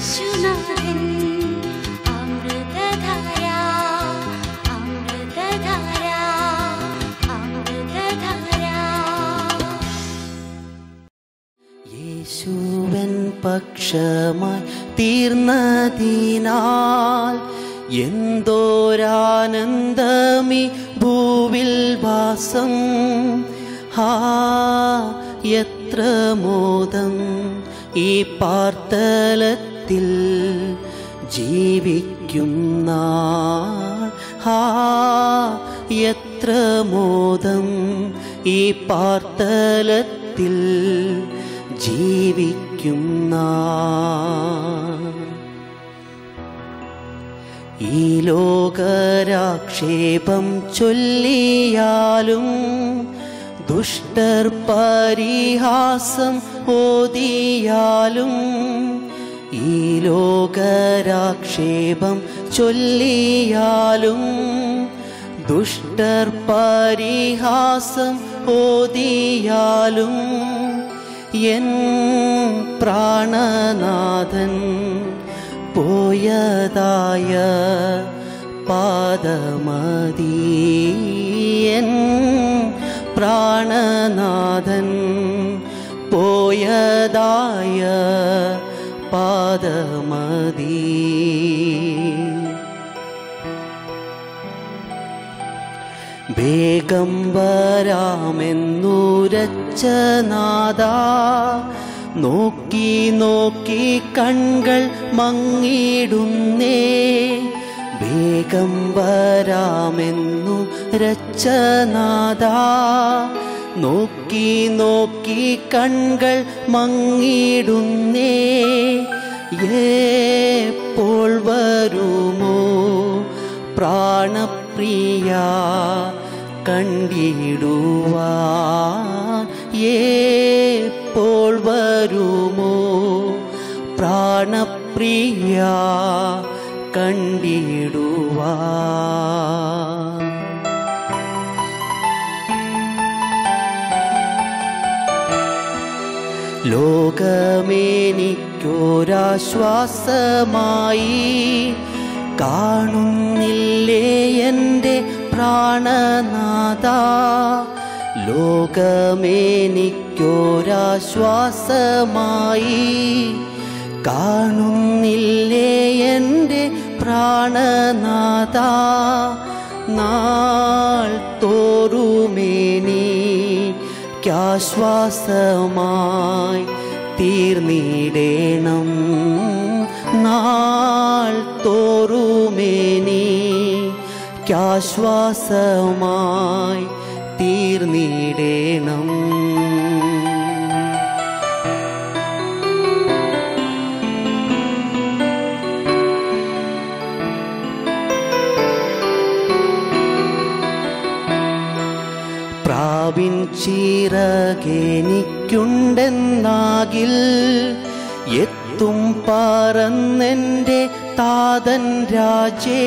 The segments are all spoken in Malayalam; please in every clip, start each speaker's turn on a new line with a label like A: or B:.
A: യേശുനാഥൻ അമൃതധാര അമൃതധാര അമൃതധാര.
B: യേശുവൻ പക്ഷമായി തീർന്നതിനാൽ എന്തോരാനന്ദമീ ഭൂവിൽ വാസം. എത്ര മോദം ഈ പാർത്തലത്തിൽ ജീവിക്കും നാൾ. എത്ര മോദം ഈ പാർത്തലത്തിൽ ജീവിക്കും നാൾ. ഈ ലോകരാക്ഷേപം ചൊല്ലിയാലും ദുഷ്ടർ പരിഹാസം ഓതിയാലും, ഈ ലോകരാക്ഷേപം ചൊല്ലിയാലും ദുഷ്ടർ പരിഹാസം ഓതിയാലും, എൻ പ്രാണനാഥൻ പോയതായ പാദമതി. എൻ പ്രാണനാഥൻ പോയതായ പാദമതി. വേഗം വരാമെന്നുരച്ച നാഥാ, നോക്കി നോക്കി കൺകൾ മങ്ങിടുന്നേ. വേഗം വരാമെന്നു രച്ചനാഥാ, നോക്കി നോക്കി കൺകൾ മങ്ങിടുന്നേ. എപ്പോൾ വരുമോ പ്രാണപ്രിയ കണ്ടിടുവാൻ? എപ്പോൾ വരുമോ പ്രാണപ്രിയ കണ്ടിടുവാൻ? ലോകമെനിക്കൊരാശ്വാസമായി കാണുന്നില്ലേ എൻ്റെ പ്രാണനാഥാ? ലോകമെനിക്കൊരാശ്വാസമായി കാണുന്നില്ലേ എൻ്റെ പ്രാണനാഥാ? നാൾ തോറുമെനിക്കാശ്വാസമായി തീർന്നിടേണം. നാൾ തോറുമെനിക്കാശ്വാസമായി തീർന്നിടേണം. പ്രാവിൻ ചിറകെനിക്കുണ്ടെന്നാകിൽ എത്തും പറന്നെൻ്റെ താതൻ രാജേ.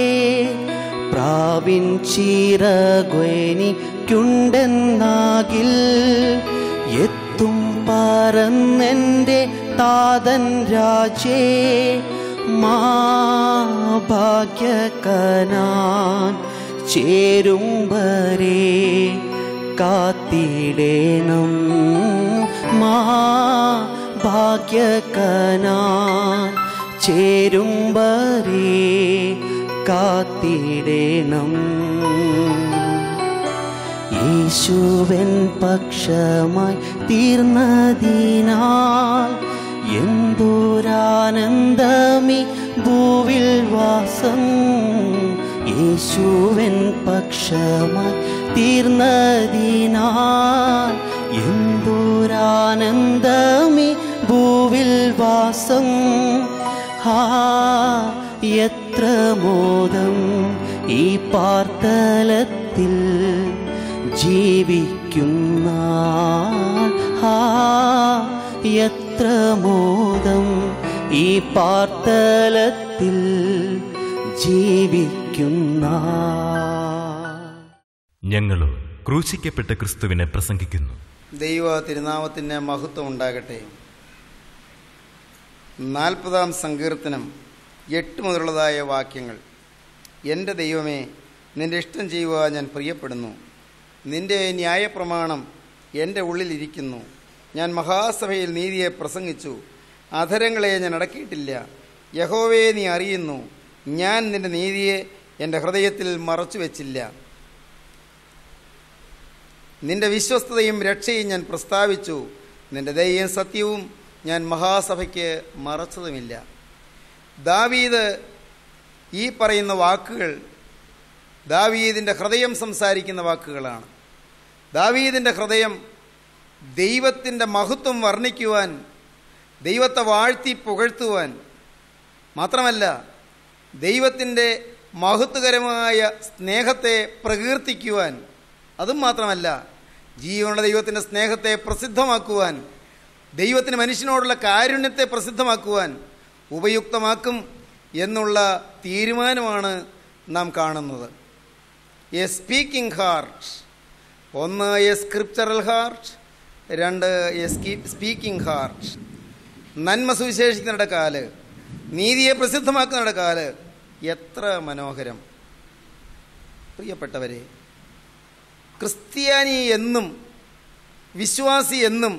B: പ്രാവിൻ ചിറകെനിക്കുണ്ടെന്നാകിൽ എത്തും പറന്നെൻ്റെ താതൻ രാജേ. മാ ഭാഗ്യകനാൻ ചേരും വരെ കാത്തിടേണം. മാ ഭാഗ്യകനാൻ ചേരും വരെ കാത്തിടേണം. യേശുവൻ പക്ഷമായി തീർന്നതിനാൽ എന്തോരാനന്ദമീ ഭൂവിൽ വാസം. യേശുവൻ പക്ഷമായി തീർന്നതിനാൽ എന്തോരാനന്ദമീ ഭൂവിൽ വാസം. എത്ര മോദം ഈ പാർത്തലത്തിൽ ജീവിക്കും നാൾ. എത്ര മോദം ഈ പാർത്തലത്തിൽ ജീവിക്കും നാൾ.
C: ഞങ്ങളോ ക്രൂശിക്കപ്പെട്ട ക്രിസ്തുവിനെ പ്രസംഗിക്കുന്നു.
D: ദൈവ തിരുനാമത്തിന് മഹത്വം ഉണ്ടാകട്ടെ.
A: 40-ാം സങ്കീർത്തനം 8 മുതലുള്ളതായ വാക്യങ്ങൾ. എൻ്റെ ദൈവമേ, നിൻ്റെ ഇഷ്ടം ചെയ്യുവാൻ ഞാൻ പ്രിയപ്പെടുന്നു. നിൻ്റെ ന്യായപ്രമാണം എൻ്റെ ഉള്ളിലിരിക്കുന്നു. ഞാൻ മഹാസഭയിൽ നീതിയെ പ്രസംഗിച്ചു. അധരങ്ങളെ ഞാൻ അടക്കിയിട്ടില്ല. യഹോവേ, നീ അറിയുന്നു, ഞാൻ നിൻ്റെ നീതിയെ എൻ്റെ ഹൃദയത്തിൽ മറച്ചു വെച്ചില്ല. നിൻ്റെ വിശ്വസ്തതയും രക്ഷയും ഞാൻ പ്രസ്താവിച്ചു. നിൻ്റെ ദയയും സത്യവും ഞാൻ മഹാസഭയ്ക്ക് മറച്ചതുമില്ല. ദാവീദ് ഈ പറയുന്ന വാക്കുകൾ ദാവീദിൻ്റെ ഹൃദയം സംസാരിക്കുന്ന വാക്കുകളാണ്. ദാവീദിൻ്റെ ഹൃദയം ദൈവത്തിൻ്റെ മഹത്വം വർണ്ണിക്കുവാൻ, ദൈവത്തെ വാഴ്ത്തി പുകഴ്ത്തുവാൻ, മാത്രമല്ല ദൈവത്തിൻ്റെ മഹത്വകരമായ സ്നേഹത്തെ പ്രകീർത്തിക്കുവാൻ, അതും മാത്രമല്ല ജീവനുള്ള ദൈവത്തിൻ്റെ സ്നേഹത്തെ പ്രസിദ്ധമാക്കുവാൻ, ദൈവത്തിന് മനുഷ്യനോടുള്ള കാരുണ്യത്തെ പ്രസിദ്ധമാക്കുവാൻ ഉപയുക്തമാക്കും എന്നുള്ള തീരുമാനമാണ് നാം കാണുന്നത്. എ സ്പീക്കിംഗ് ഹാർട്ട്, ഒന്ന് എ സ്ക്രിപ്ചറൽ ഹാർട്ട്, രണ്ട് എ സ്പീക്കിംഗ് ഹാർട്ട്. നന്മ സുവിശേഷിക്കുന്നിട കാല്, നീതിയെ പ്രസിദ്ധമാക്കുന്നിട കാല്, എത്ര മനോഹരം! പ്രിയപ്പെട്ടവരെ, ക്രിസ്ത്യാനി എന്നും വിശ്വാസി എന്നും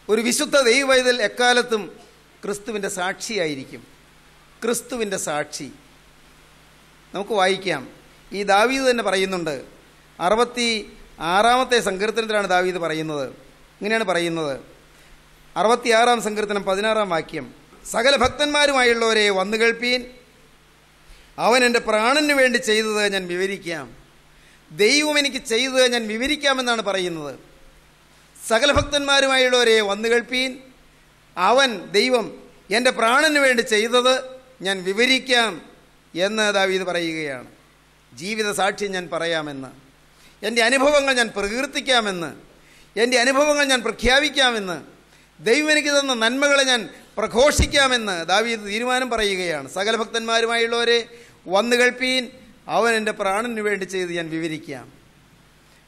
A: ഒരു വിശുദ്ധ ദൈവവൈതൽ എക്കാലത്തും ക്രിസ്തുവിൻ്റെ സാക്ഷിയായിരിക്കും. ക്രിസ്തുവിൻ്റെ സാക്ഷി നമുക്ക് വായിക്കാം. ഈ ദാവീദ് തന്നെ പറയുന്നുണ്ട്. 66-ാമത്തെ സങ്കീർത്തനത്തിലാണ് ദാവീദ് പറയുന്നത്. ഇങ്ങനെയാണ് പറയുന്നത്. 66-ാം സങ്കീർത്തനം 16-ാം വാക്യം. സകല ഭക്തന്മാരുമായുള്ളവരെ വന്നു കേൾപ്പീൻ, അവൻ എൻ്റെ പ്രാണന് വേണ്ടി ചെയ്തത് ഞാൻ വിവരിക്കാം. ദൈവം എനിക്ക് ചെയ്തത് ഞാൻ വിവരിക്കാമെന്നാണ് പറയുന്നത്. സകല ഭക്തന്മാരുമായുള്ളവരെ വന്നു കേൾപ്പീൻ, അവൻ ദൈവം എൻ്റെ പ്രാണന് വേണ്ടി ചെയ്തത് ഞാൻ വിവരിക്കാം എന്ന് ദാവീദ് പറയുകയാണ്. ജീവിത സാക്ഷ്യം ഞാൻ പറയാമെന്ന്, എൻ്റെ അനുഭവങ്ങൾ ഞാൻ പ്രകീർത്തിക്കാമെന്ന്, എൻ്റെ അനുഭവങ്ങൾ ഞാൻ പ്രഖ്യാപിക്കാമെന്ന്, ദൈവം എനിക്ക് തന്ന നന്മകളെ ഞാൻ പ്രഘോഷിക്കാമെന്ന് ദാവീദ് തീരുമാനം പറയുകയാണ്. സകല ഭക്തന്മാരുമായുള്ളവരെ വന്നു കേൾപ്പീൻ, അവൻ എൻ്റെ പ്രാണന് വേണ്ടി ചെയ്ത് ഞാൻ വിവരിക്കാം.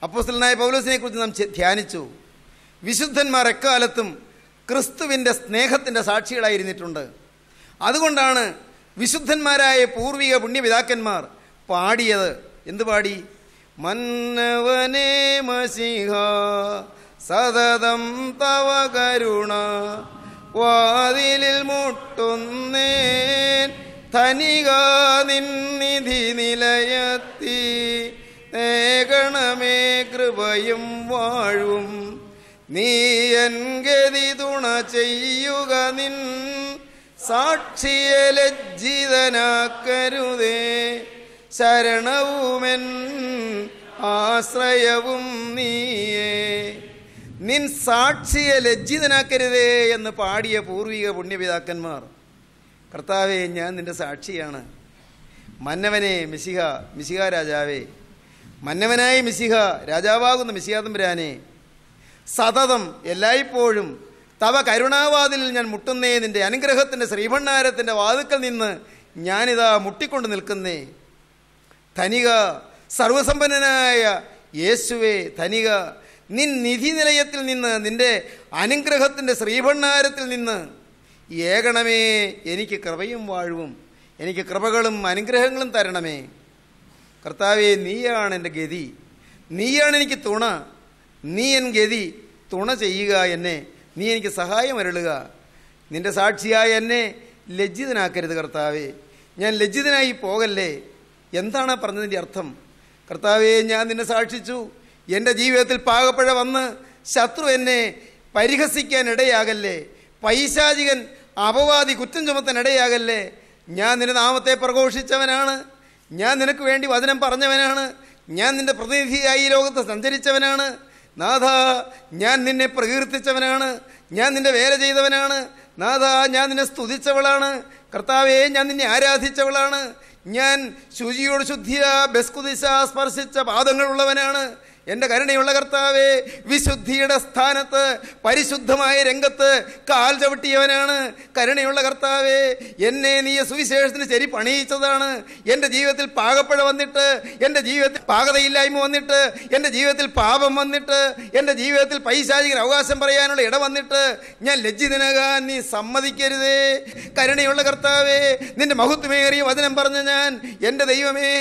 A: അപ്പോസ്തലനായ പൗലോസിനെ കുറിച്ച് നാം ധ്യാനിച്ചു. വിശുദ്ധന്മാർ എക്കാലത്തും ക്രിസ്തുവിൻ്റെ സ്നേഹത്തിൻ്റെ സാക്ഷികളായിരുന്നിട്ടുണ്ട്. അതുകൊണ്ടാണ് വിശുദ്ധന്മാരായ പൂർവിക പുണ്യപിതാക്കന്മാർ പാടിയത്. എന്ത് പാടി? മന്നവനേ മശിഹ സതതം തവ കരുണ, വാതിലിൽ മുട്ടുന്നേൻ ധനിക നിന്നിധി നിലയത്തി, നേകണമേ കൃപയും വാഴും, നീ എൻ ഗതി തുണ ചെയ്യുക, നിൻ സാക്ഷിയെ ലജ്ജിതനാക്കരുതേ, ശരണവുമെൻ ആശ്രയവും നീയേ. നിൻ സാക്ഷിയെ ലജ്ജിതനാക്കരുതേ എന്ന് പാടിയ പൂർവിക പുണ്യപിതാക്കന്മാർ. കർത്താവേ, ഞാൻ നിൻ്റെ സാക്ഷിയാണ്. മന്നവനെ മിശിഹ രാജാവേ, മന്നവനായ മിശിഹ രാജാവാകുന്ന മിശിഹാ തമ്പുരാനെ, സതതം എല്ലായ്പ്പോഴും തവ കരുണാവാതിലിൽ ഞാൻ മുട്ടുന്നേ, നിൻ്റെ അനുഗ്രഹത്തിൻ്റെ ശ്രീഭണ്ഡാരത്തിൻ്റെ വാതിൽക്കൽ നിന്ന് ഞാനിതാ മുട്ടിക്കൊണ്ട് നിൽക്കുന്നേ. ധനിക, സർവസമ്പന്നനായ യേശുവേ, ധനിക, നിൻ നിധി നിലയത്തിൽ നിന്ന്, നിൻ്റെ അനുഗ്രഹത്തിൻ്റെ ശ്രീഭണ്ഡാരത്തിൽ നിന്ന് ഏകണമേ എനിക്ക് കൃപയും വാഴുവും, എനിക്ക് കൃപകളും അനുഗ്രഹങ്ങളും തരണമേ. കർത്താവേ, നീയാണ് എൻ്റെ ഗതി, നീയാണ് എനിക്ക് തുണ, നീ എൻ ഗതി, തുണ ചെയ്യുക എന്നെ, നീ എനിക്ക് സഹായം അരുളുക. നിൻ്റെ സാക്ഷിയായ എന്നെ ലജ്ജിതനാക്കരുത് കർത്താവേ, ഞാൻ ലജ്ജിതനായി പോകല്ലേ. എന്താണ് പറഞ്ഞതിൻ്റെ അർത്ഥം? കർത്താവേ, ഞാൻ നിന്നെ സാക്ഷിച്ചു, എൻ്റെ ജീവിതത്തിൽ പാകപ്പഴ വന്ന് ശത്രു എന്നെ പരിഹസിക്കാൻ ഇടയാകല്ലേ, പൈശാചികൻ അപവാദി കുറ്റം ചുമത്താൻ ഇടയാകല്ലേ. ഞാൻ നിന്റെ നാമത്തെ പ്രഘോഷിച്ചവനാണ്, ഞാൻ നിനക്ക് വേണ്ടി വചനം പറഞ്ഞവനാണ്, ഞാൻ നിൻ്റെ പ്രതിനിധിയായി ലോകത്ത് സഞ്ചരിച്ചവനാണ്. നാഥ, ഞാൻ നിന്നെ പ്രകീർത്തിച്ചവനാണ്, ഞാൻ നിന്റെ വേല ചെയ്തവനാണ്. നാഥ, ഞാൻ നിന്നെ സ്തുതിച്ചവളാണ്. കർത്താവേ, ഞാൻ നിന്നെ ആരാധിച്ചവളാണ്. ഞാൻ ശുചിയോട് ശുദ്ധിയ ബസ്കുദിശ സ്പർശിച്ച പാദങ്ങളുള്ളവനാണ്. എൻ്റെ കരുണയുള്ള കർത്താവേ, വിശുദ്ധിയുടെ സ്ഥാനത്ത് പരിശുദ്ധമായ രംഗത്ത് കാൽ ചവിട്ടിയവനാണ്. കരുണയുള്ള കർത്താവേ, എന്നെ നീ സുവിശേഷത്തിന് ശരി പണിയിച്ചതാണ്. എൻ്റെ ജീവിതത്തിൽ പാകപ്പഴ വന്നിട്ട്, എൻ്റെ ജീവിതത്തിൽ പാകതയില്ലായ്മ വന്നിട്ട്, എൻ്റെ ജീവിതത്തിൽ പാപം വന്നിട്ട്, എൻ്റെ ജീവിതത്തിൽ പൈശാചിക അവകാശം പറയാനുള്ള ഇട വന്നിട്ട് ഞാൻ ലജ്ജിതനാകാൻ നീ സമ്മതിക്കരുതേ. കരുണയുള്ള കർത്താവേ, നിന്റെ മഹത്വമേറിയ വചനം പറഞ്ഞ ഞാൻ, എൻ്റെ ദൈവമേ,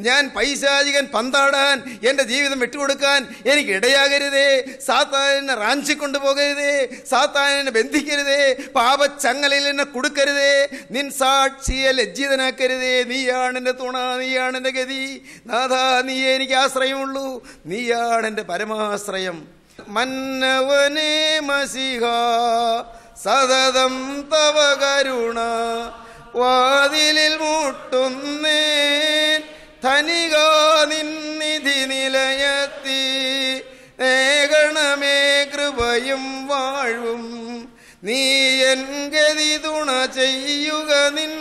A: ഞാൻ പൈശാചികൻ പന്താടാൻ എൻ്റെ ജീവിതം വിട്ടുകൊടുക്കാൻ എനിക്ക് ഇടയാകരുതേ. സാത്താനെ റാഞ്ചിക്കൊണ്ടു പോകരുതേ, സാത്താനെ ബന്ധിക്കരുതേ, പാപച്ചങ്ങലയിൽ എന്നെ കൊടുക്കരുതേ, നിൻ സാക്ഷിയെ ലജ്ജിതനാക്കരുതേ. നീയാണ് എൻ്റെ തുണ, നീയാണ് എൻ്റെ ഗതി. നാഥാ, നീ എനിക്ക് ആശ്രയമുള്ളൂ, നീയാണ് എൻ്റെ പരമാശ്രയം. മന്നവനേ മസിഹ സതതം തവ കരുണ, വാതിലിൽ മുട്ടുന്നേൻ ധനിക നിന്നിധി നിലയത്തി, ഏകണമേ കൃപയും വാഴ്വും, നീ എൻ ഗതി തുണ ചെയ്യുക, നിൻ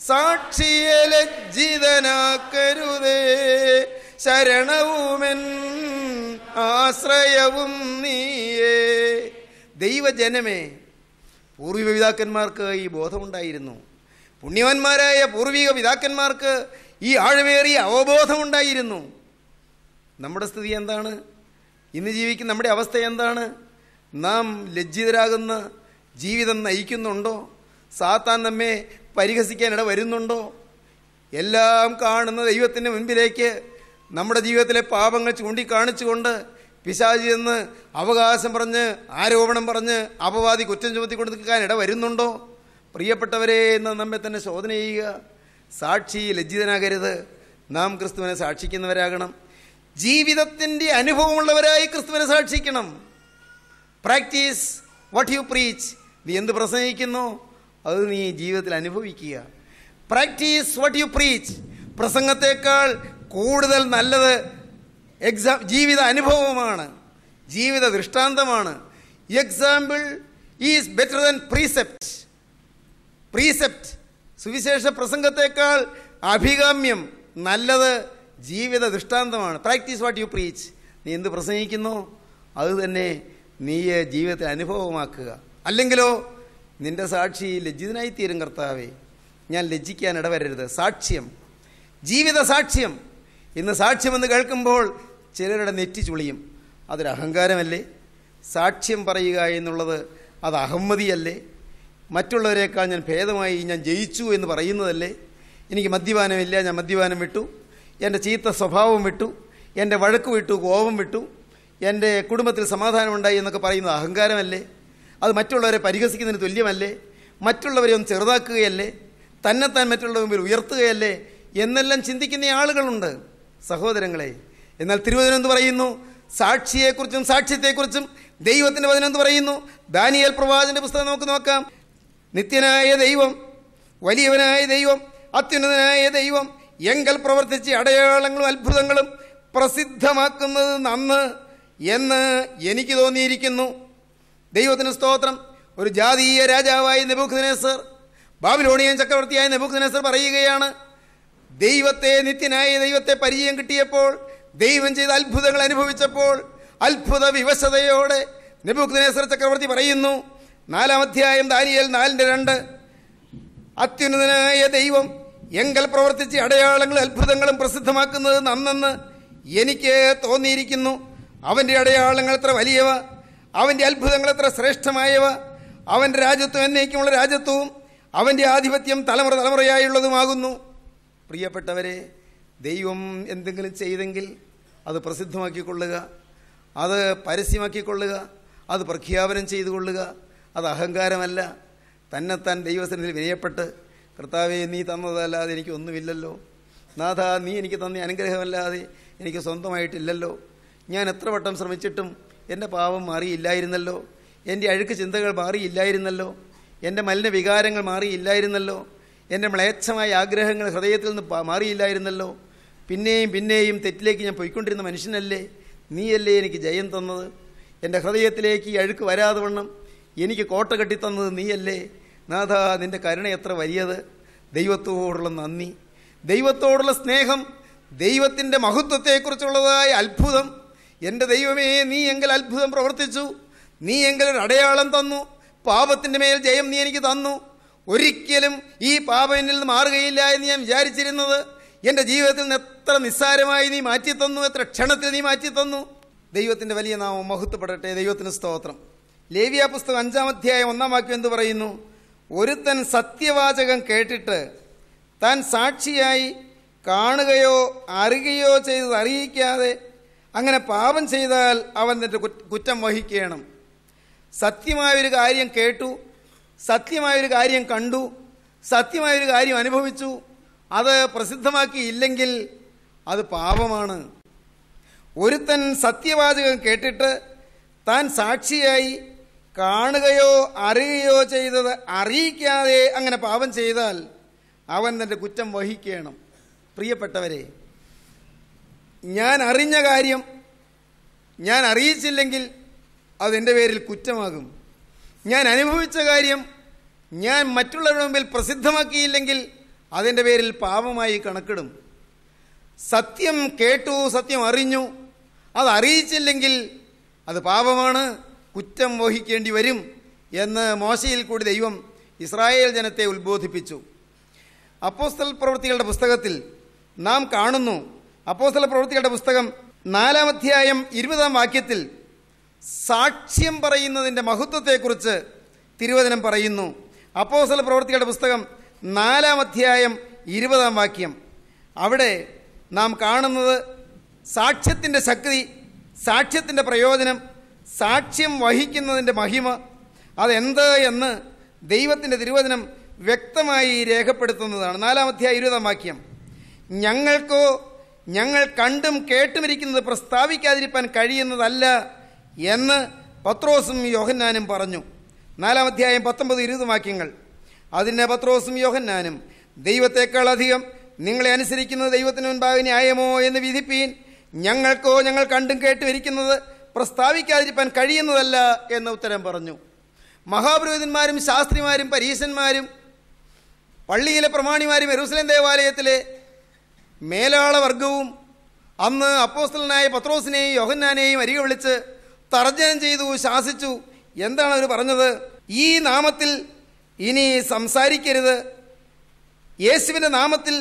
A: സാക്ഷിയെ ലജ്ജിതനാക്കരുതേ. ശരണവുമെൻ ആശ്രയവും നീയേ. ദൈവജനമേ, പൂർവിക പിതാക്കന്മാർക്ക് ഈ ബോധമുണ്ടായിരുന്നു. പുണ്യവാന്മാരായ പൂർവിക പിതാക്കന്മാർക്ക് ഈ ആഴമേറിയ അവബോധമുണ്ടായിരുന്നു. നമ്മുടെ സ്ഥിതി എന്താണ്? ഇന്ന് ജീവിക്കുന്ന നമ്മുടെ അവസ്ഥ എന്താണ്? നാം ലജ്ജിതരാകുന്ന ജീവിതം നയിക്കുന്നുണ്ടോ? സാത്താൻ നമ്മെ പരിഹസിക്കാനിട വരുന്നുണ്ടോ? എല്ലാം കാണുന്ന ദൈവത്തിൻ്റെ മുൻപിലേക്ക് നമ്മുടെ ജീവിതത്തിലെ പാപങ്ങൾ ചൂണ്ടിക്കാണിച്ചുകൊണ്ട് പിശാചി എന്ന് അവകാശം പറഞ്ഞ്, ആരോപണം പറഞ്ഞ്, അപവാദി കുറ്റം ചുമത്തി കൊടുക്കാൻ ഇട വരുന്നുണ്ടോ? പ്രിയപ്പെട്ടവരെ, എന്ന് നമ്മെ തന്നെ ശോധന ചെയ്യുക. സാക്ഷി ലജ്ജിതനാകരുത്. നാം ക്രിസ്തുവിനെ സാക്ഷിക്കുന്നവരാകണം. ജീവിതത്തിൻ്റെ അനുഭവമുള്ളവരായി ക്രിസ്തുവിനെ സാക്ഷിക്കണം. Practice what you preach. നീ എന്ത് പ്രസംഗിക്കുന്നു അത് നീ ജീവിതത്തിൽ അനുഭവിക്കുക. Practice what you preach. പ്രസംഗത്തേക്കാൾ കൂടുതൽ നല്ലത് ജീവിത അനുഭവമാണ്, ജീവിത ദൃഷ്ടാന്തമാണ്. Example is better than precept. Precept, സുവിശേഷ പ്രസംഗത്തേക്കാൾ അഭികാമ്യം, നല്ലത് ജീവിത ദൃഷ്ടാന്തമാണ്. Practice what you preach. നീ എന്ത് പ്രസംഗിക്കുന്നോ അത് തന്നെ നീ ജീവിതത്തിൽ അനുഭവമാക്കുക. അല്ലെങ്കിലോ നിന്റെ സാക്ഷി ലജ്ജിതനായിത്തീരും. കർത്താവേ, ഞാൻ ലജ്ജിക്കാൻ ഇടവരരുത്. സാക്ഷ്യം, ജീവിത സാക്ഷ്യം. ഇന്ന് സാക്ഷ്യമെന്ന് കേൾക്കുമ്പോൾ ചിലരുടെ നെറ്റി ചുളിയും. അതൊരു അഹങ്കാരമല്ലേ? സാക്ഷ്യം പറയുക എന്നുള്ളത് അത് അഹമ്മതിയല്ലേ? മറ്റുള്ളവരെക്കാൾ ഞാൻ ഭേദമായി ഞാൻ ജയിച്ചു എന്ന് പറയുന്നതല്ലേ? എനിക്ക് മദ്യപാനമില്ല, ഞാൻ മദ്യപാനം വിട്ടു, എൻ്റെ ചീത്ത സ്വഭാവം വിട്ടു, എൻ്റെ വഴക്ക് വിട്ടു, കോപം വിട്ടു, എൻ്റെ കുടുംബത്തിൽ സമാധാനമുണ്ടായി എന്നൊക്കെ പറയുന്നത് അഹങ്കാരമല്ലേ? അത് മറ്റുള്ളവരെ പരിഹസിക്കുന്നതിന് തുല്യമല്ലേ? മറ്റുള്ളവരെ ഒന്ന് ചെറുതാക്കുകയല്ലേ? തന്നെത്താൻ മറ്റുള്ളവരുടെ മുമ്പിൽ ഉയർത്തുകയല്ലേ എന്നെല്ലാം ചിന്തിക്കുന്ന ആളുകളുണ്ട് സഹോദരങ്ങളെ. എന്നാൽ തിരുവചനം എന്ത് പറയുന്നു? സാക്ഷിയെക്കുറിച്ചും സാക്ഷ്യത്തെക്കുറിച്ചും ദൈവത്തിൻ്റെ വചനം എന്ത് പറയുന്നു? ദാനിയേൽ പ്രവാചകന്റെ പുസ്തകം നമുക്ക് നോക്കാം. നിത്യനായ ദൈവം, വലിയവനായ ദൈവം, അത്യുന്നതനായ ദൈവം എങ്കൽ പ്രവർത്തിച്ച് അടയാളങ്ങളും അത്ഭുതങ്ങളും പ്രസിദ്ധമാക്കുന്നത് നന്ന് എന്ന് എനിക്ക് തോന്നിയിരിക്കുന്നു. ദൈവത്തിന് സ്തോത്രം. ഒരു ജാതീയ രാജാവായ നെബൂഖദ്നേസർ, ബാബിലോണിയൻ ചക്രവർത്തിയായ നെബൂഖദ്നേസർ പറയുകയാണ്, ദൈവത്തെ, നിത്യനായ ദൈവത്തെ പരിചയം കിട്ടിയപ്പോൾ, ദൈവം ചെയ്ത അത്ഭുതങ്ങൾ അനുഭവിച്ചപ്പോൾ അത്ഭുത വിവശതയോടെ നെബൂഖദ്നേസർ ചക്രവർത്തി പറയുന്നു, 4-ാം അധ്യായം ദാനിയേൽ 4:2, അത്യുന്നതനായ ദൈവം എങ്കൽ പ്രവർത്തിച്ച് അടയാളങ്ങളും അത്ഭുതങ്ങളും പ്രസിദ്ധമാക്കുന്നത് നന്നെന്ന് എനിക്ക് തോന്നിയിരിക്കുന്നു. അവൻ്റെ അടയാളങ്ങൾ എത്ര വലിയവ, അവൻ്റെ അത്ഭുതങ്ങൾ എത്ര ശ്രേഷ്ഠമായവ, അവൻ്റെ രാജ്യത്വം എന്നേക്കുമുള്ള രാജ്യത്വവും അവൻ്റെ ആധിപത്യം തലമുറ തലമുറയായുള്ളതുമാകുന്നു. പ്രിയപ്പെട്ടവരെ, ദൈവം എന്തെങ്കിലും ചെയ്തെങ്കിൽ അത് പ്രസിദ്ധമാക്കിക്കൊള്ളുക, അത് പരസ്യമാക്കിക്കൊള്ളുക, അത് പ്രഖ്യാപനം ചെയ്തുകൊള്ളുക. അത് അഹങ്കാരമല്ല. തന്നെത്താൻ ദൈവസന്നിധിയിൽ വിനയപ്പെട്ട്, കർത്താവേ, നീ തന്നതല്ലാതെ എനിക്കൊന്നുമില്ലല്ലോ, നാഥ, നീ എനിക്ക് തന്ന അനുഗ്രഹമല്ലാതെ എനിക്ക് സ്വന്തമായിട്ടില്ലല്ലോ, ഞാൻ എത്ര വട്ടം ശ്രമിച്ചിട്ടും എൻ്റെ പാപം മാറിയില്ലായിരുന്നല്ലോ, എൻ്റെ അഴുക്ക് ചിന്തകൾ മാറിയില്ലായിരുന്നല്ലോ, എൻ്റെ മലിന വികാരങ്ങൾ മാറിയില്ലായിരുന്നല്ലോ, എൻ്റെ മ്ലേച്ഛമായ ആഗ്രഹങ്ങൾ ഹൃദയത്തിൽ നിന്ന് മാറിയില്ലായിരുന്നല്ലോ, പിന്നെയും പിന്നെയും തെറ്റിലേക്ക് ഞാൻ പോയിക്കൊണ്ടിരുന്ന മനുഷ്യനല്ലേ, നീയല്ലേ എനിക്ക് ജയം തന്നത്, എൻ്റെ ഹൃദയത്തിലേക്ക് ഈ അഴുക്ക് വരാതെ വണ്ണം എനിക്ക് കോട്ട കെട്ടിത്തന്നത് നീയല്ലേ. നാഥ, നിൻ്റെ കരുണ എത്ര വലിയത്. ദൈവത്തോടുള്ള നന്ദി, ദൈവത്തോടുള്ള സ്നേഹം, ദൈവത്തിൻ്റെ മഹത്വത്തെക്കുറിച്ചുള്ളതായ അത്ഭുതം, എൻ്റെ ദൈവമേ, നീ എങ്കിൽ അത്ഭുതം പ്രവർത്തിച്ചു, നീ എങ്കിൽ ഒരു അടയാളം തന്നു, പാപത്തിൻ്റെ മേൽ ജയം നീ എനിക്ക് തന്നു. ഒരിക്കലും ഈ പാപം എന്നിൽ നിന്ന് മാറുകയില്ല എന്ന് ഞാൻ വിചാരിച്ചിരുന്നത് എൻ്റെ ജീവിതത്തിൽ നിന്ന് എത്ര നിസ്സാരമായി നീ മാറ്റിത്തന്നു, എത്ര ക്ഷണത്തിൽ നീ മാറ്റിത്തന്നു. ദൈവത്തിൻ്റെ വലിയ നാമം മഹത്വപ്പെടട്ടെ. ദൈവത്തിന് സ്തോത്രം. ലേവ്യ പുസ്തകം 5-ാം അധ്യായം 1-ാം വാക്യം എന്ത് പറയുന്നു? ഒരുത്തൻ സത്യവാചകം കേട്ടിട്ട് താൻ സാക്ഷിയായി കാണുകയോ അറിയുകയോ ചെയ്തത് അറിയിക്കാതെ അങ്ങനെ പാപം ചെയ്താൽ അവൻ എന്നിട്ട് കുറ്റം വഹിക്കണം. സത്യമായൊരു കാര്യം കേട്ടു, സത്യമായൊരു കാര്യം കണ്ടു, സത്യമായൊരു കാര്യം അനുഭവിച്ചു, അത് പ്രസിദ്ധമാക്കിയില്ലെങ്കിൽ അത് പാപമാണ്. ഒരുത്തൻ സത്യവാചകം കേട്ടിട്ട് താൻ സാക്ഷിയായി കാണുകയോ അറിയുകയോ ചെയ്തത് അറിയിക്കാതെ അങ്ങനെ പാപം ചെയ്താൽ അവൻ തൻ്റെ കുറ്റം വഹിക്കണം. പ്രിയപ്പെട്ടവരെ, ഞാൻ അറിഞ്ഞ കാര്യം ഞാൻ അറിയിച്ചില്ലെങ്കിൽ അതെൻ്റെ പേരിൽ കുറ്റമാകും. ഞാൻ അനുഭവിച്ച കാര്യം ഞാൻ മറ്റുള്ളവരുടെ മുമ്പിൽ പ്രസിദ്ധമാക്കിയില്ലെങ്കിൽ അതിൻ്റെ പേരിൽ പാപമായി കണക്കിടും. സത്യം കേട്ടു, സത്യം അറിഞ്ഞു, അത് അറിയിച്ചില്ലെങ്കിൽ അത് പാപമാണ്, കുറ്റം വഹിക്കേണ്ടി വരും എന്ന് മോശയിൽ കൂടി ദൈവം ഇസ്രായേൽ ജനത്തെ ഉത്ബോധിപ്പിച്ചു. അപ്പോസ്തല പ്രവൃത്തികളുടെ പുസ്തകത്തിൽ നാം കാണുന്നു. അപ്പോസ്തല പ്രവൃത്തികളുടെ പുസ്തകം 4-ാം അധ്യായം 20-ാം വാക്യത്തിൽ സാക്ഷ്യം പറയുന്നതിൻ്റെ മഹത്വത്തെക്കുറിച്ച് തിരുവചനം പറയുന്നു. അപ്പോസ്തല പ്രവൃത്തികളുടെ പുസ്തകം 4-ാം അധ്യായം 20-ാം വാക്യം. അവിടെ നാം കാണുന്നത് സാക്ഷ്യത്തിൻ്റെ ശക്തി, സാക്ഷ്യത്തിൻ്റെ പ്രയോജനം, സാക്ഷ്യം വഹിക്കുന്നതിൻ്റെ മഹിമ അതെന്ത് എന്ന് ദൈവത്തിൻ്റെ തിരുവചനം വ്യക്തമായി രേഖപ്പെടുത്തുന്നതാണ്. 4-ാം അധ്യായം 20-ാം വാക്യം. ഞങ്ങൾക്കോ ഞങ്ങൾ കണ്ടും കേട്ടുമിരിക്കുന്നത് പ്രസ്താവിക്കാതിരിക്കാൻ കഴിയുന്നതല്ല എന്ന് പത്രോസും യോഹന്നാനും പറഞ്ഞു. 4-ാം അധ്യായം 19-20 വാക്യങ്ങൾ. അതിന് പത്രോസും യോഹന്നാനും, ദൈവത്തെക്കാൾ അധികം നിങ്ങളെ അനുസരിക്കുന്നത് ദൈവത്തിന് മുൻപാകെ ന്യായമോ എന്ന് വിധിപ്പീൻ. ഞങ്ങൾക്കോ ഞങ്ങൾ കണ്ടും കേട്ടുമിരിക്കുന്നത് പ്രസ്താവിക്കാതിരിക്കാൻ കഴിയുന്നതല്ല എന്ന് ഉത്തരം പറഞ്ഞു. മഹാപുരോഹിതന്മാരും ശാസ്ത്രിമാരും പരീശന്മാരും പള്ളിയിലെ പ്രമാണിമാരും യെരൂശലേം ദേവാലയത്തിലെ മേലാളവർഗവും അന്ന് അപ്പോസ്തലനായ പത്രോസിനെയും യോഹന്നാനെയും അരികെ വിളിച്ച് തർജ്ജനം ചെയ്തു, ശാസിച്ചു. എന്താണ് അവർ പറഞ്ഞത്? ഈ നാമത്തിൽ ഇനി സംസാരിക്കരുത്, യേശുവിൻ്റെ നാമത്തിൽ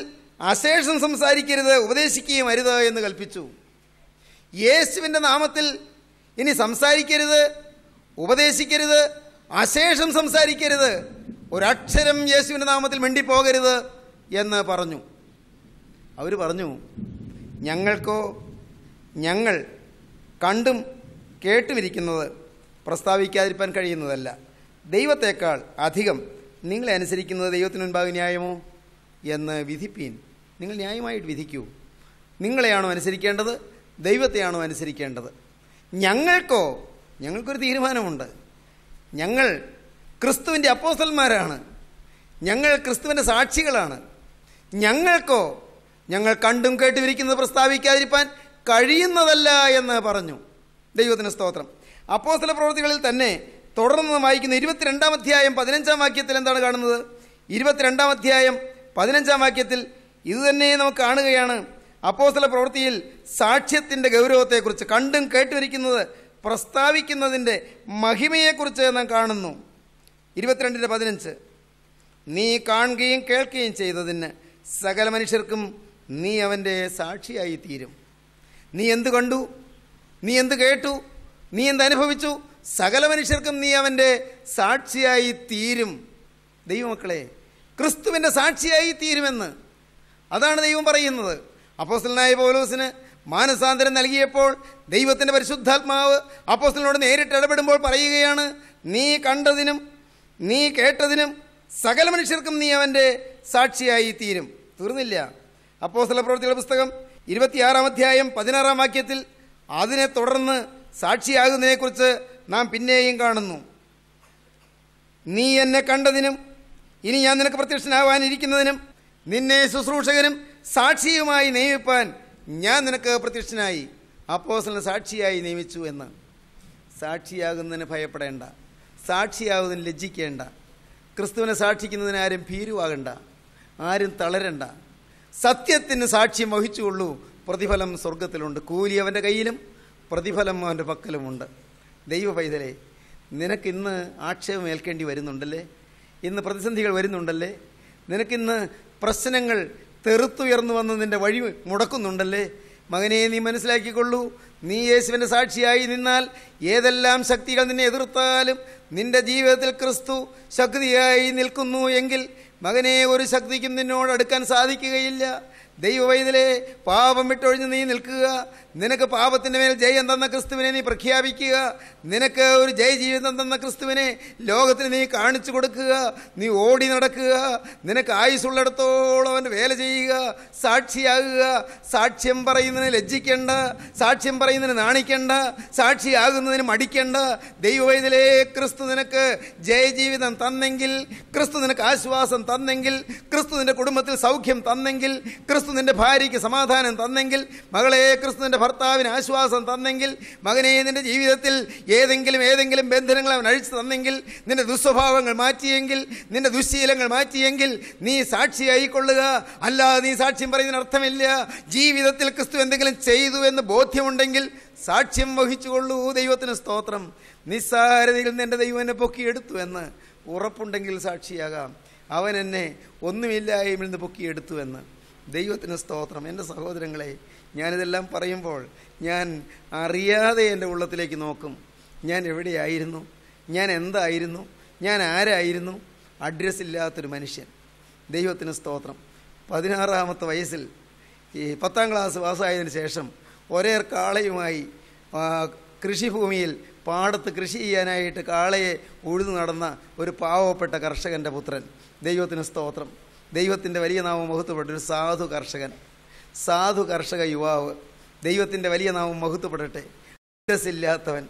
A: അശേഷം സംസാരിക്കരുത്, ഉപദേശിക്കുകയും അരുത് എന്ന് കൽപ്പിച്ചു. യേശുവിൻ്റെ നാമത്തിൽ ഇനി സംസാരിക്കരുത്, ഉപദേശിക്കരുത്, അശേഷം സംസാരിക്കരുത്, ഒരക്ഷരം യേശുവിൻ്റെ നാമത്തിൽ മിണ്ടിപ്പോകരുത് എന്ന് പറഞ്ഞു. അവർ പറഞ്ഞു, ഞങ്ങൾക്കോ ഞങ്ങൾ കണ്ടും കേട്ടുമിരിക്കുന്നത് പ്രസ്താവിക്കാതിരിക്കാൻ കഴിയുന്നതല്ല. ദൈവത്തെക്കാൾ അധികം നിങ്ങളെ അനുസരിക്കുന്നത് ദൈവത്തിന് മുൻപാകെ ന്യായമോ എന്ന് വിധിപ്പീൻ. നിങ്ങൾ ന്യായമായിട്ട് വിധിക്കൂ. നിങ്ങളെയാണോ അനുസരിക്കേണ്ടത്, ദൈവത്തെയാണോ അനുസരിക്കേണ്ടത്? ഞങ്ങൾക്കൊരു തീരുമാനമുണ്ട്. ഞങ്ങൾ ക്രിസ്തുവിൻ്റെ അപ്പോസ്തലന്മാരാണ്, ഞങ്ങൾ ക്രിസ്തുവിൻ്റെ സാക്ഷികളാണ്. ഞങ്ങൾക്കോ ഞങ്ങൾ കണ്ടും കേട്ടുമിരിക്കുന്നത് പ്രസ്താവിക്കാതിരിക്കാൻ കഴിയുന്നതല്ല എന്ന് പറഞ്ഞു. ദൈവത്തിന് സ്തോത്രം. അപ്പോസ്തല പ്രവൃത്തികളിൽ തന്നെ തുടർന്ന് വായിക്കുന്ന 22-ാം അധ്യായം 15-ാം വാക്യത്തിൽ എന്താണ് കാണുന്നത്? 22-ാം അധ്യായം 15-ാം വാക്യത്തിൽ ഇതുതന്നെ നമുക്ക് കാണുകയാണ്. അപ്പോസ്തല പ്രവൃത്തിയിൽ സാക്ഷ്യത്തിൻ്റെ ഗൗരവത്തെക്കുറിച്ച്, കണ്ടും കേട്ടുമിരിക്കുന്നത് പ്രസ്താവിക്കുന്നതിൻ്റെ മഹിമയെക്കുറിച്ച് നാം കാണുന്നു. 22-15 നീ കാണുകയും കേൾക്കുകയും ചെയ്തതിന് സകല മനുഷ്യർക്കും നീ അവൻ്റെ സാക്ഷിയായി തീരും. നീ എന്ത് കണ്ടു, നീ എന്ത് കേട്ടു, നീ എന്തനുഭവിച്ചു, സകല മനുഷ്യർക്കും നീ അവൻ്റെ സാക്ഷിയായി തീരും. ദൈവമക്കളെ, ക്രിസ്തുവിൻ്റെ സാക്ഷിയായി തീരുമെന്ന് അതാണ് ദൈവം പറയുന്നത്. അപ്പോസ്തലനായ പൗലോസിന് മാനസാന്തരം നൽകിയപ്പോൾ ദൈവത്തിൻ്റെ പരിശുദ്ധാത്മാവ് അപ്പോസ്തലനോട് നേരിട്ട് ഇടപെടുമ്പോൾ പറയുകയാണ്, നീ കണ്ടതിനും നീ കേട്ടതിനും സകല മനുഷ്യർക്കും നീ അവൻ്റെ സാക്ഷിയായി തീരും. തീർന്നില്ല. അപ്പോസ്തല പ്രവൃത്തികളുടെ പുസ്തകം 26-ാം അധ്യായം 16-ാം വാക്യത്തിൽ അതിനെ തുടർന്ന് സാക്ഷിയാകുന്നതിനെക്കുറിച്ച് നാം പിന്നെയും കാണുന്നു. നീ എന്നെ കണ്ടതിനും ഇനി ഞാൻ നിനക്ക് പ്രത്യക്ഷനാവാനിരിക്കുന്നതിനും നിന്നെ ശുശ്രൂഷകനും സാക്ഷിയുമായി നിയമിപ്പാൻ ഞാൻ നിനക്ക് പ്രത്യക്ഷനായി. അപ്പോസ്തലനെ സാക്ഷിയായി നിയമിച്ചു എന്ന്. സാക്ഷിയാകുന്നതിന് ഭയപ്പെടേണ്ട, സാക്ഷിയാകുന്നതിന് ലജ്ജിക്കേണ്ട, ക്രിസ്തുവിനെ സാക്ഷിക്കുന്നതിന് ആരും ഭീരുവാകണ്ട, ആരും തളരണ്ട. സത്യത്തിന് സാക്ഷ്യം വഹിച്ചുകൊള്ളൂ, പ്രതിഫലം സ്വർഗത്തിലുണ്ട്. കൂലി അവൻ്റെ കയ്യിലും പ്രതിഫലം അവൻ്റെ പക്കലുമുണ്ട്. ദൈവ പൈതലേ, നിനക്കിന്ന് ആക്ഷേപം ഏൽക്കേണ്ടി വരുന്നുണ്ടല്ലേ? ഇന്ന് പ്രതിസന്ധികൾ വരുന്നുണ്ടല്ലേ? നിനക്കിന്ന് പ്രശ്നങ്ങൾ തെറുത്തുയർന്നു വന്ന് നിൻ്റെ വഴി മുടക്കുന്നുണ്ടല്ലേ? മകനെ, നീ മനസ്സിലാക്കിക്കൊള്ളൂ, നീ യേശുവിൻ്റെ സാക്ഷിയായി നിന്നാൽ ഏതെല്ലാം ശക്തികൾ നിന്നെ എതിർത്താലും നിന്റെ ജീവിതത്തിൽ ക്രിസ്തു ശക്തിയായി നിൽക്കുന്നു എങ്കിൽ മകനെ, ഒരു ശക്തിക്കും നിന്നോട് അടുക്കാൻ സാധിക്കുകയില്ല. ദൈവവൈതലേ, പാപം വിട്ടൊഴിഞ്ഞ് നീ നിൽക്കുക. നിനക്ക് പാപത്തിൻ്റെ മേൽ ജയം തന്ന ക്രിസ്തുവിനെ നീ പ്രഖ്യാപിക്കുക. നിനക്ക് ഒരു ജയജീവിതം തന്ന ക്രിസ്തുവിനെ ലോകത്തിന് നീ കാണിച്ചു കൊടുക്കുക. നീ ഓടി നടക്കുക. നിനക്ക് ആയുസ്സുള്ളിടത്തോളം അവൻ്റെ വേല ചെയ്യുക. സാക്ഷിയാകുക. സാക്ഷ്യം പറയുന്നതിന് ലജ്ജിക്കേണ്ട, സാക്ഷ്യം പറയുന്നതിന് നാണിക്കേണ്ട, സാക്ഷിയാകുന്നതിന് മടിക്കേണ്ട. ദൈവവൈതലേ, ക്രിസ്തു നിനക്ക് ജയജീവിതം തന്നെങ്കിൽ, ക്രിസ്തു നിനക്ക് ആശ്വാസം തന്നെങ്കിൽ, ക്രിസ്തു നിന്റെ കുടുംബത്തിൽ സൗഖ്യം തന്നെങ്കിൽ, ക്രിസ്തു നിന്റെ ഭാര്യയ്ക്ക് സമാധാനം തന്നെങ്കിൽ, മകളെ, ക്രിസ്തു നിന്റെ ഭർത്താവിന് ആശ്വാസം തന്നെങ്കിൽ, മകനെ, നിന്റെ ജീവിതത്തിൽ ഏതെങ്കിലും ബന്ധനങ്ങൾ അവൻ അഴിച്ചു തന്നെങ്കിൽ, നിന്റെ ദുസ്വഭാവങ്ങൾ മാറ്റിയെങ്കിൽ, നിന്റെ ദുശ്ശീലങ്ങൾ മാറ്റിയെങ്കിൽ നീ സാക്ഷിയായിക്കൊള്ളുക. അല്ലാതെ നീ സാക്ഷ്യം പറയുന്നതിന് അർത്ഥമില്ല. ജീവിതത്തിൽ ക്രിസ്തു എന്തെങ്കിലും ചെയ്തു എന്ന് ബോധ്യമുണ്ടെങ്കിൽ സാക്ഷ്യം വഹിച്ചുകൊള്ളൂ. ദൈവത്തിന് സ്തോത്രം. നിസ്സാരതയിൽ നിന്റെ ദൈവം എന്നെ പൊക്കിയെടുത്തു എന്ന് ഉറപ്പുണ്ടെങ്കിൽ സാക്ഷിയാകാം. അവൻ എന്നെ ഒന്നുമില്ലായ്മയിൽ നിന്ന് പൊക്കിയെടുത്തു എന്ന്. ദൈവത്തിന് സ്തോത്രം. എൻ്റെ സഹോദരങ്ങളെ, ഞാനിതെല്ലാം പറയുമ്പോൾ ഞാൻ അറിയാതെ എൻ്റെ ഉള്ളത്തിലേക്ക് നോക്കും. ഞാൻ എവിടെയായിരുന്നു? ഞാൻ എന്തായിരുന്നു? ഞാൻ ആരായിരുന്നു? അഡ്രസ് ഇല്ലാത്തൊരു മനുഷ്യൻ. ദൈവത്തിന് സ്തോത്രം. 16-ാമത്തെ വയസ്സിൽ ഈ 10ാം ക്ലാസ് പാസ്സായതിനു ശേഷം ഒരേ കാളയുമായി കൃഷിഭൂമിയിൽ പാടത്ത് കൃഷി ചെയ്യാനായിട്ട് കാളയെ ഉഴുതു നടന്ന ഒരു പാവപ്പെട്ട കർഷകൻ്റെ പുത്രൻ. ദൈവത്തിന് സ്തോത്രം. ദൈവത്തിൻ്റെ വലിയ നാമം മഹത്വപ്പെട്ടൊരു സാധു കർഷക യുവാവ്. ദൈവത്തിൻ്റെ വലിയ നാമം മഹത്വപ്പെടട്ടെ. ഇല്ലാത്തവൻ,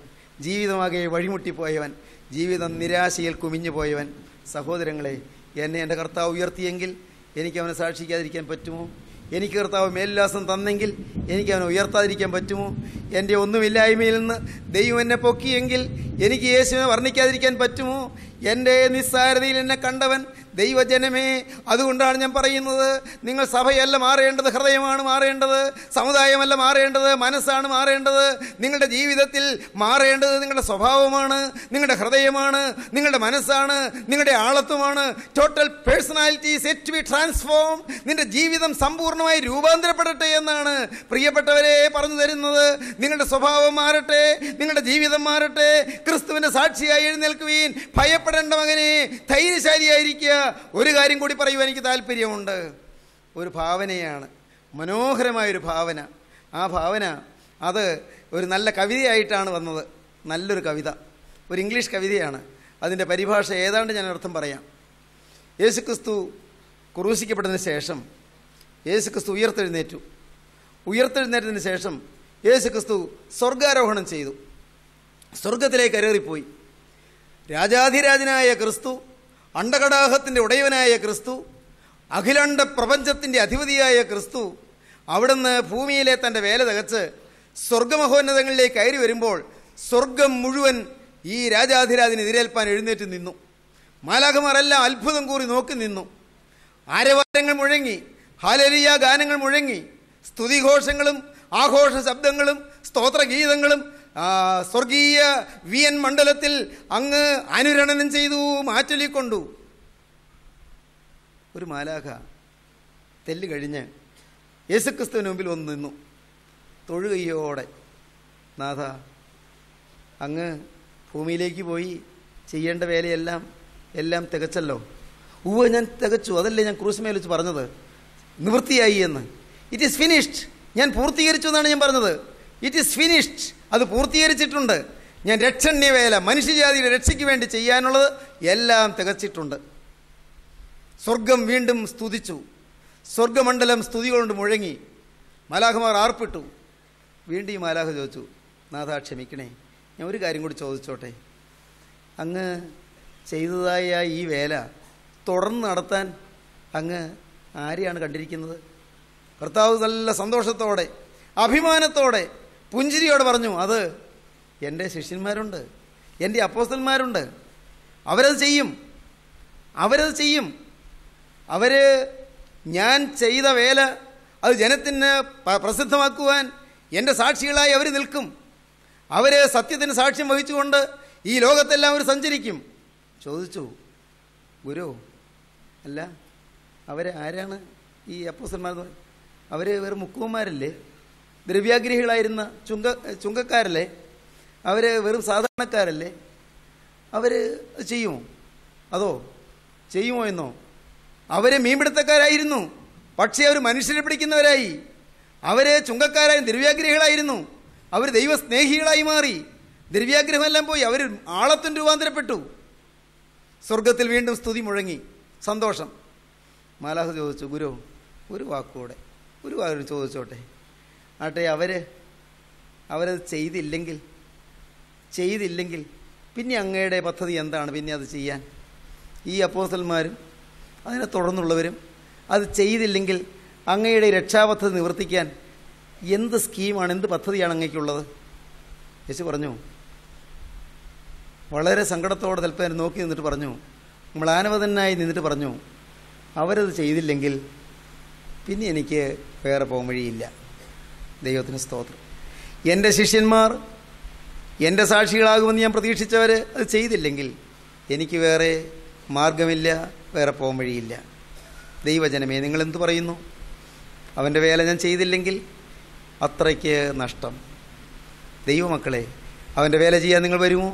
A: ജീവിതമാകെ വഴിമുട്ടിപ്പോയവൻ, ജീവിതം നിരാശയിൽ കുമിഞ്ഞു പോയവൻ. സഹോദരങ്ങളെ, എന്നെ എൻ്റെ കർത്താവ് ഉയർത്തിയെങ്കിൽ എനിക്ക് അവനെ സാക്ഷിക്കാതിരിക്കാൻ പറ്റുമോ? എനിക്ക് കർത്താവ് മേൽവിലാസം തന്നെങ്കിൽ എനിക്ക് അവനെ ഉയർത്താതിരിക്കാൻ പറ്റുമോ? എൻ്റെ ഒന്നുമില്ലായ്മയിൽ നിന്ന് ദൈവം എന്നെ പൊക്കിയെങ്കിൽ എനിക്ക് യേശുവിനെ വർണ്ണിക്കാതിരിക്കാൻ പറ്റുമോ? എൻ്റെ നിസ്സാരതയിൽ എന്നെ കണ്ടവൻ ദൈവജനമേ. അതുകൊണ്ടാണ് ഞാൻ പറയുന്നത്, നിങ്ങൾ സഭയല്ല മാറേണ്ടത്, ഹൃദയമാണ് മാറേണ്ടത്. സമുദായമല്ല മാറേണ്ടത്, മനസ്സാണ് മാറേണ്ടത്. നിങ്ങളുടെ ജീവിതത്തിൽ മാറേണ്ടത് നിങ്ങളുടെ സ്വഭാവമാണ്, നിങ്ങളുടെ ഹൃദയമാണ്, നിങ്ങളുടെ മനസ്സാണ്, നിങ്ങളുടെ ആളത്വമാണ്. Total personality set to be transform. നിന്റെ ജീവിതം സമ്പൂർണ്ണമായി രൂപാന്തരപ്പെടട്ടെ എന്നാണ് പ്രിയപ്പെട്ടവരെ പറഞ്ഞു തരുന്നത്. നിങ്ങളുടെ സ്വഭാവം മാറട്ടെ, നിങ്ങളുടെ ജീവിതം മാറട്ടെ. ക്രിസ്തുവിന്റെ സാക്ഷിയായി എഴുന്നേൽക്കുവീൻ. ഭയപ്പെടേണ്ട മകനെ, ധൈര്യശാലിയായിരിക്കുക. ഒരു കാര്യം കൂടി പറയുവാൻ എനിക്ക് താല്പര്യമുണ്ട്. ഒരു ഭാവനയാണ്, മനോഹരമായൊരു ഭാവന. ആ ഭാവന അത് ഒരു നല്ല കവിതയായിട്ടാണ് വന്നത്. നല്ലൊരു കവിത, ഒരു ഇംഗ്ലീഷ് കവിതയാണ്. അതിൻ്റെ പരിഭാഷ ഏതാണ്ട് ഞാൻ അർത്ഥം പറയാം. യേശുക്രിസ്തു ക്രൂശിക്കപ്പെട്ടതിന് ശേഷം യേശുക്രിസ്തു ഉയർത്തെഴുന്നേറ്റതിന് ശേഷം യേശുക്രിസ്തു സ്വർഗാരോഹണം ചെയ്തു. സ്വർഗത്തിലേക്ക് കയറിപ്പോയി. രാജാധിരാജനായ ക്രിസ്തു, അണ്ടകടാഹത്തിൻ്റെ ഉടയവനായ ക്രിസ്തു, അഖിലാണ്ട പ്രപഞ്ചത്തിൻ്റെ അധിപതിയായ ക്രിസ്തു അവിടുന്ന് ഭൂമിയിലെ തൻ്റെ വേല തികച്ച് സ്വർഗമഹോന്നതങ്ങളിലേക്ക് കയറി വരുമ്പോൾ സ്വർഗം മുഴുവൻ ഈ രാജാധിരാജന് എതിരേൽപ്പാൻ എഴുന്നേറ്റ് നിന്നു. മാലാഖമാരെല്ലാം അത്ഭുതം കൂറി നോക്കി നിന്നു. ആരവാരങ്ങൾ മുഴങ്ങി, ഹല്ലേലൂയ ഗാനങ്ങൾ മുഴങ്ങി, സ്തുതിഘോഷങ്ങളും ആഘോഷ ശബ്ദങ്ങളും സ്തോത്രഗീതങ്ങളും സ്വർഗീയ വിയൻ മണ്ഡലത്തിൽ അങ്ങ് അനുരണനം ചെയ്തു, മാറ്റൊലിക്കൊണ്ടു. ഒരു മാലാഖ തെല്ല് കഴിഞ്ഞ് യേശുക്രിസ്തുവിന് മുമ്പിൽ വന്ന് നിന്നു തൊഴുകയോടെ. നാഥ, അങ്ങ് ഭൂമിയിലേക്ക് പോയി ചെയ്യേണ്ട വേലയെല്ലാം തികച്ചല്ലോ. ഞാൻ തികച്ചു. അതല്ലേ ഞാൻ ക്രൂശിന്മേൽ വെച്ച് പറഞ്ഞത്, നിവൃത്തിയായി എന്ന്. It is finished. ഞാൻ പൂർത്തീകരിച്ചു എന്നാണ് ഞാൻ പറഞ്ഞത്. It is finished. അത് പൂർത്തീകരിച്ചിട്ടുണ്ട്. ഞാൻ രക്ഷണ്യവേല, മനുഷ്യജാതിയുടെ രക്ഷയ്ക്ക് വേണ്ടി ചെയ്യാനുള്ളത് എല്ലാം തികച്ചിട്ടുണ്ട്. സ്വർഗം വീണ്ടും സ്തുതിച്ചു. സ്വർഗമണ്ഡലം സ്തുതി കൊണ്ട് മുഴങ്ങി. മാലാഖമാർ ആർപ്പിട്ടു. വീണ്ടും ഈ മാലാഖ ചോദിച്ചു, നാഥ ക്ഷമിക്കണേ, ഞാൻ ഒരു കാര്യം കൂടി ചോദിച്ചോട്ടെ. അങ്ങ് ചെയ്തതായ ഈ വേല തുടർന്ന് നടത്താൻ അങ്ങ് ആരെയാണ് കണ്ടിരിക്കുന്നത്? കർത്താവ് നല്ല സന്തോഷത്തോടെ, അഭിമാനത്തോടെ, പുഞ്ചിരിയോടെ പറഞ്ഞു, അത് എൻ്റെ ശിഷ്യന്മാരുണ്ട്, എൻ്റെ അപ്പോസ്തലന്മാരുണ്ട്. അവരത് ചെയ്യും. അവർ ഞാൻ ചെയ്ത വേല അത് ജനത്തിന് പ്രസിദ്ധമാക്കുവാൻ എൻ്റെ സാക്ഷികളായി അവർ നിൽക്കും. അവർ സത്യത്തിന് സാക്ഷ്യം വഹിച്ചുകൊണ്ട് ഈ ലോകത്തെല്ലാം അവർ സഞ്ചരിക്കും. ചോദിച്ചു, ഗുരു അല്ല അവരെ ആരാണ് ഈ അപ്പോസ്തലന്മാർ? അവർ വെറും മുക്കുവന്മാരല്ലേ? ദ്രവ്യാഗ്രഹികളായിരുന്ന ചുങ്കക്കാരല്ലേ? അവർ വെറും സാധാരണക്കാരല്ലേ? അവർ ചെയ്യുമോ? അതോ ചെയ്യുമോ എന്നോ? അവർ മീൻപിടുത്തക്കാരായിരുന്നു, പക്ഷേ അവർ മനുഷ്യരെ പിടിക്കുന്നവരായി. അവർ ചുങ്കക്കാരായി ദ്രവ്യാഗ്രഹികളായിരുന്നു, അവർ ദൈവസ്നേഹികളായി മാറി. ദ്രവ്യാഗ്രഹമെല്ലാം പോയി, അവർ ആളത്തിന് രൂപാന്തരപ്പെട്ടു. സ്വർഗത്തിൽ വീണ്ടും സ്തുതി മുഴങ്ങി, സന്തോഷം. മാലാഖ ചോദിച്ചു, ഗുരു ഒരു വാക്കുകൂടെ, ഒരു വാക്ക് ചോദിച്ചോട്ടെ. ആട്ടെ, അവരത് ചെയ്തില്ലെങ്കിൽ പിന്നെ അങ്ങയുടെ പദ്ധതി എന്താണ്? പിന്നെ അത് ചെയ്യാൻ ഈ അപ്പോസ്തലന്മാരും അതിനെ തുടർന്നുള്ളവരും അത് ചെയ്തില്ലെങ്കിൽ അങ്ങയുടെ രക്ഷാപദ്ധതി നിവർത്തിക്കാൻ എന്ത് സ്കീമാണ്, എന്ത് പദ്ധതിയാണ് അങ്ങയ്ക്കുള്ളത്? യേശു പറഞ്ഞു, വളരെ സങ്കടത്തോടെ തൽപ്പേരം നോക്കി നിന്നിട്ട് പറഞ്ഞു, മ്ലാനവതനായി നിന്നിട്ട് പറഞ്ഞു, അവരത് ചെയ്തില്ലെങ്കിൽ പിന്നെ എനിക്ക് വേറെ പോകാൻ വഴിയില്ല. ദൈവത്തിന് സ്തോത്രം. എൻ്റെ ശിഷ്യന്മാർ എൻ്റെ സാക്ഷികളാകുമെന്ന് ഞാൻ പ്രതീക്ഷിച്ചവർ അത് ചെയ്തില്ലെങ്കിൽ എനിക്ക് വേറെ മാർഗമില്ല, വേറെ പോകാൻ വഴിയില്ല. ദൈവജനമേ, നിങ്ങളെന്ത് പറയുന്നു? അവൻ്റെ വേല ഞാൻ ചെയ്തില്ലെങ്കിൽ അത്രയ്ക്ക് നഷ്ടം. ദൈവമക്കളെ, അവൻ്റെ വേല ചെയ്യാൻ നിങ്ങൾ വരുമോ?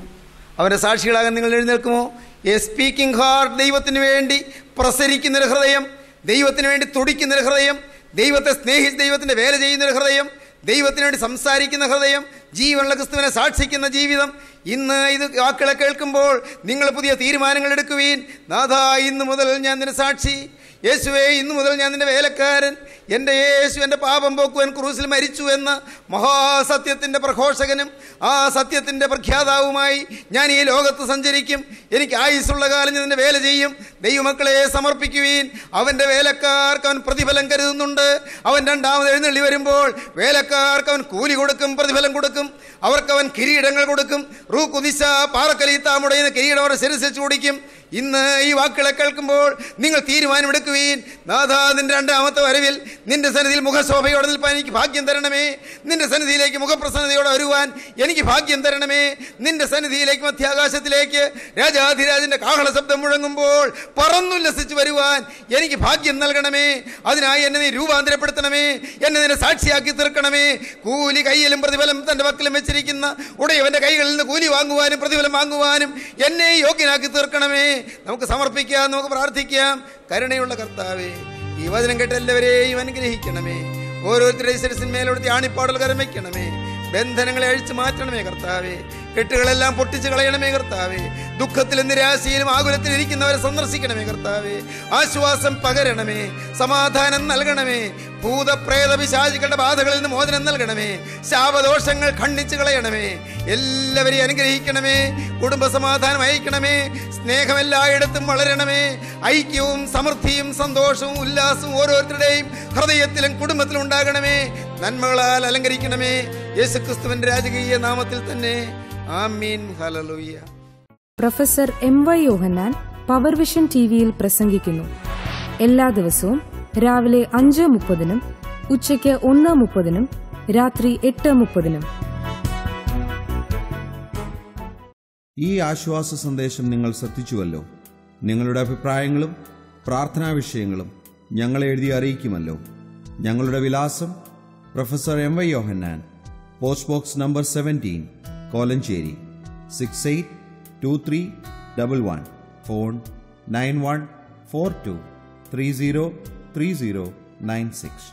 A: അവൻ്റെ സാക്ഷികളാകാൻ നിങ്ങൾ എഴുന്നേൽക്കുമോ? എ സ്പീക്കിംഗ് ഹാർട്ട്, ദൈവത്തിന് വേണ്ടി പ്രസരിക്കുന്നൊരു ഹൃദയം, ദൈവത്തിന് വേണ്ടി തുടിക്കുന്നൊരു ഹൃദയം, ദൈവത്തെ സ്നേഹിച്ച് ദൈവത്തിൻ്റെ വേല ചെയ്യുന്നൊരു ഹൃദയം, ദൈവത്തിന് വേണ്ടി സംസാരിക്കുന്ന ഹൃദയം, ജീവനുള്ള ക്രിസ്തുവിനെ സാക്ഷിക്കുന്ന ജീവിതം. ഇന്ന് ഇത് വാക്കുകളെ കേൾക്കുമ്പോൾ നിങ്ങൾ പുതിയ തീരുമാനങ്ങൾ എടുക്കുവീൻ. നാഥാ, ഇന്നു മുതൽ ഞാൻ നിന്റെ സാക്ഷി. യേശുവേ, ഇന്നു മുതൽ ഞാൻ നിന്റെ വേലക്കാരൻ. എൻ്റെ യേശു എൻ്റെ പാപം പോക്കുവാൻ ക്രൂസിൽ മരിച്ചു എന്ന മഹാസത്യത്തിൻ്റെ പ്രഘോഷകനും ആ സത്യത്തിൻ്റെ പ്രഖ്യാതാവുമായി ഞാൻ ഈ ലോകത്ത് സഞ്ചരിക്കും. എനിക്ക് ആയുസ്സുള്ള കാലം ഞാൻ നിന്റെ വേല ചെയ്യും. ദൈവമക്കളെ സമർപ്പിക്കുവീൻ. അവൻ്റെ വേലക്കാർക്ക് അവൻ പ്രതിഫലം കരുതുന്നുണ്ട്. അവൻ രണ്ടാമത് എഴുന്നള്ളി വരുമ്പോൾ വേലക്കാർക്ക് അവൻ കൂലി കൊടുക്കും, പ്രതിഫലം കൊടുക്കും. അവർക്കവൻ കിരീടങ്ങൾ കൊടുക്കും. റൂക്കുദിശ പാറക്കലീത്താമുടയുന്ന കിരീടം അവരുടെ ശിരസിൽ ചൂടിക്കും. ഇന്ന് ഈ വാക്കുകളെ കേൾക്കുമ്പോൾ നിങ്ങൾ തീരുമാനമെടുക്കുവീൻ. നാഥാ, നിന്റെ രണ്ടാമത്തെ വരവിൽ നിന്റെ സന്നിധിയിൽ മുഖശോഭയോടെ നിൽപ്പാൻ എനിക്ക് ഭാഗ്യം തരണമേ. നിന്റെ സന്നിധിയിലേക്ക് മുഖപ്രസന്നതയോടെ വരുവാൻ എനിക്ക് ഭാഗ്യം തരണമേ. നിന്റെ സന്നിധിയിലേക്ക് മധ്യാകാശത്തിലേക്ക് രാജാധിരാജന്റെ കാഹള ശബ്ദം മുഴങ്ങുമ്പോൾ പറന്നുല്ലസിച്ച് വരുവാൻ എനിക്ക് ഭാഗ്യം നൽകണമേ. അതിനായി എന്നെ നീ രൂപാന്തരപ്പെടുത്തണമേ. എന്നെ നിന്നെ സാക്ഷിയാക്കി തീർക്കണമേ. കൂലി കയ്യിലും പ്രതിഫലം തന്റെ പക്കലും വെച്ചിരിക്കുന്ന ഉടയവന്റെ കൈകളിൽ നിന്ന് കൂലി വാങ്ങുവാനും പ്രതിഫലം വാങ്ങുവാനും എന്നെ യോഗ്യനാക്കി തീർക്കണമേ. നമുക്ക് സമർപ്പിക്കാം, നമുക്ക് പ്രാർത്ഥിക്കാം. കരുണയുള്ള കർത്താവേ, ഈ വചനം കേട്ട എല്ലാവരെയും അനുഗ്രഹിക്കണമേ. ഓരോരുത്തരുടെയും ശിരസിന്മേലോടുത്തി ആണിപ്പാടൽ കരം വയ്ക്കണമേ. ബന്ധനങ്ങളെ അഴിച്ചു മാറ്റണമേ കർത്താവേ. കെട്ടുകളെല്ലാം പൊട്ടിച്ചു കളയണമേ കർത്താവേ. ദുഃഖത്തിലും നിരാശയിലും ആകുലത്തിലും ഇരിക്കുന്നവരെ സന്ദർശിക്കണമേ കർത്താവേ. ആശ്വാസം പകരണമേ, സമാധാനം നൽകണമേ. ഭൂതപ്രേത പിശാചുക്കളുടെ ബാധകളിൽ നിന്ന് മോചനം നൽകണമേ. ശാപദോഷങ്ങൾ ഖണ്ഡിച്ചു കളയണമേ. എല്ലാവരെയും അനുഗ്രഹിക്കണമേ. കുടുംബ സമാധാനം അയക്കണമേ. സ്നേഹം എല്ലായിടത്തും വളരണമേ. ഐക്യവും സമൃദ്ധിയും സന്തോഷവും ഉല്ലാസവും ഓരോരുത്തരുടെയും ഹൃദയത്തിലും കുടുംബത്തിലും ഉണ്ടാകണമേ. നന്മകളാൽ അലങ്കരിക്കണമേ. യേശുക്രിസ്തുവിന്റെ രാജകീയ നാമത്തിൽ തന്നെ. ആമീൻ. ഹല്ലേലൂയ.
D: Professor M.Y. യോഹന്നാൻ പവർ വിഷൻ ടിവിയിൽ പ്രസംഗിക്കുന്നു. എല്ലാ ദിവസവും രാവിലെ 5:30 ഉച്ചയ്ക്ക് 1:30 രാത്രി 8:30.
E: ഈ ആശ്വാസ സന്ദേശം നിങ്ങൾ ശ്രദ്ധിച്ചുവല്ലോ. നിങ്ങളുടെ അഭിപ്രായങ്ങളും പ്രാർത്ഥനാ വിഷയങ്ങളും ഞങ്ങളെ എഴുതി അറിയിക്കുമല്ലോ. ഞങ്ങളുടെ വിലാസം: professor M.Y. Yohannan, post box number 17, Kolenchery 682311. Phone 9142303096.